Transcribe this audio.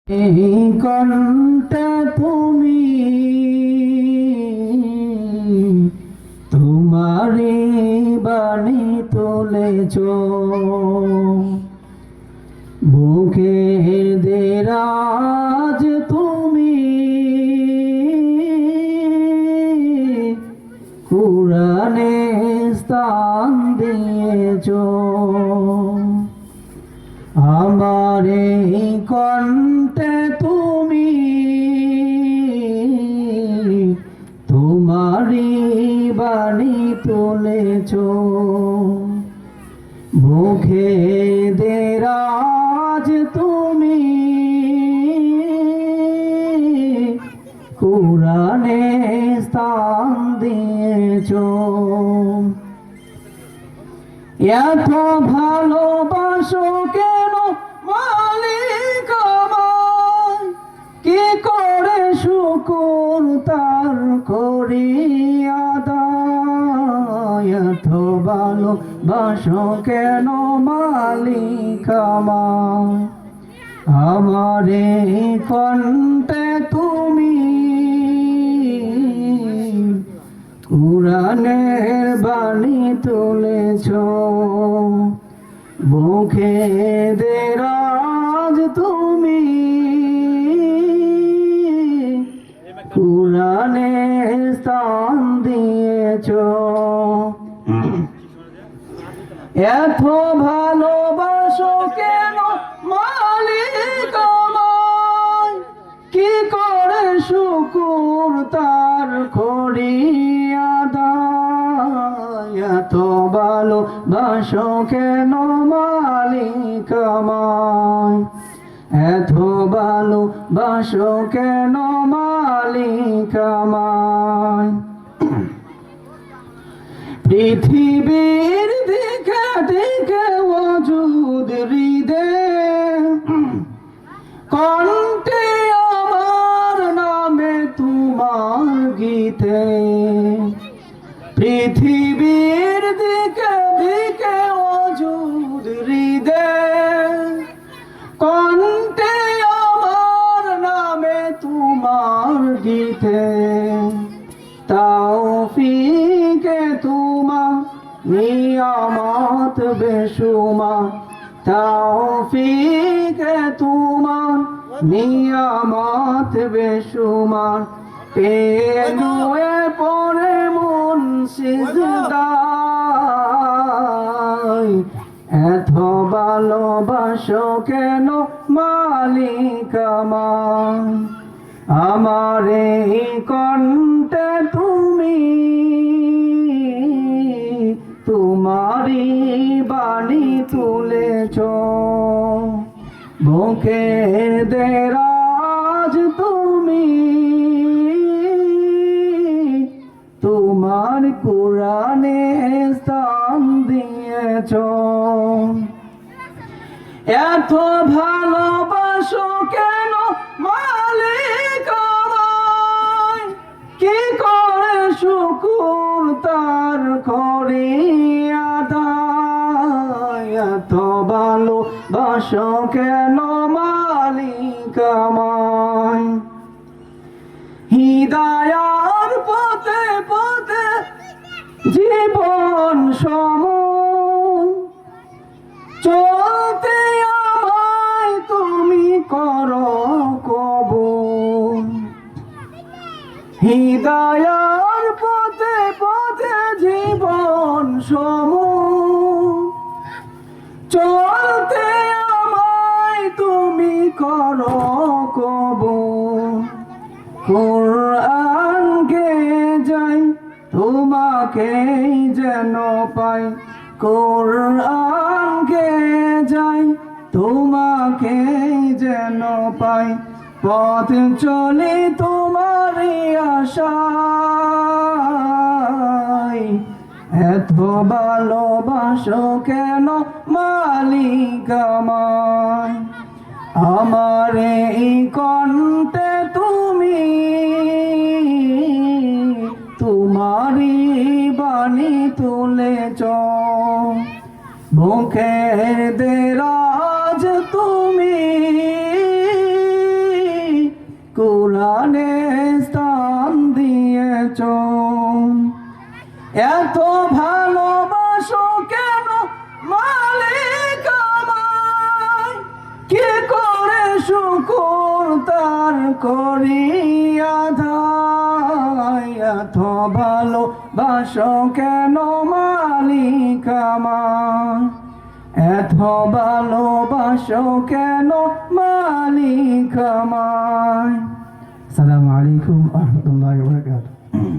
এই কণ্ঠে তুমি তোমারি বাণী তুলেছ, বুকে দেরাজ তুমি কুরআনে স্থান দিয়েছ। আমার এই কণ্ঠে তুমি তোমারি বাণী তুলেছ, মুখে দেরাজ তুমি কুরআনে স্থান দিয়েছ। এত ভালোবাসো কেন মালিক আমায়, কি করে শুকর তার করি আদায়। এত ভালোবাসো কেন মালিক আমায়, আমার এই কণ্ঠে তুমি কুরআনের বাণী তুলেছ, মুখে দেরাজ তুমি কুরআনের স্থান দিয়েছ। এত ভালোবাসো কেন মালিক আমায়, কি করে শুকর তার করি আদায়। এত ভালোবাসো কেন মালিক আমায়, এত ভালোবাসো কেন মালিক আমায়। পৃথিবীর দিকে দিকে ওজুদ হৃদে, কণ্ঠে আমার নামে তোমার গীতে। পৃথিবীর দিকে দিকে ওজুদ হৃদে, কণ্ঠে আমার নামে তোমার গীতে। তৌফিকে তোমার নিয়ামত বেশুমার, তৌফিকে তোমার নিয়ামত বেশুমার। পেনুয়ে পড়ে মন সিজদায়, এত ভালোবাসো কেন মালিক আমায়, আমার এই কণ্ঠে তুমি তোমারি বাণী তুলেছ, মুখে দেরাজ তুমি তোমার কুরআনে স্থান দিয়েছ। এত ভালোবাসো কেন মালিক আমায়, কি করে শুকর তার করি আদায়। এত ভালোবাসো কেন মালিক আমায়, হিদায়ার পথে পথে জীবন সময় চলতে আমায় তুমি করো কবুল। হিদায়ার পথে পথে জীবন সময় চলতে আমায় তুমি করো কবুল। কুরআন গে যাই তোমাকেই যেন পাই, কুরআন গে যাই তোমাকেই যেন পাই। পথ চলে তোমারই আশায়, এত ভালোবাসো কেন মালিক আমায়, আমার এই কণ্ঠে তুমি তোমারি বাণী তুলেছ, মুখে দেরাজ তুমি কল্যাণে স্থান দিয়েছ। এত ভালোবাসো কেন মালিক আমায়, কি করে শুকর তার করিয়া ধায়। এত ভালোবাসো কেন মালিক আমায়, এত ভালোবাসো কেন মালিক আমায়। আসসালামু আলাইকুম ওয়া রাহমাতুল্লাহি ওয়া বারাকাতুহু।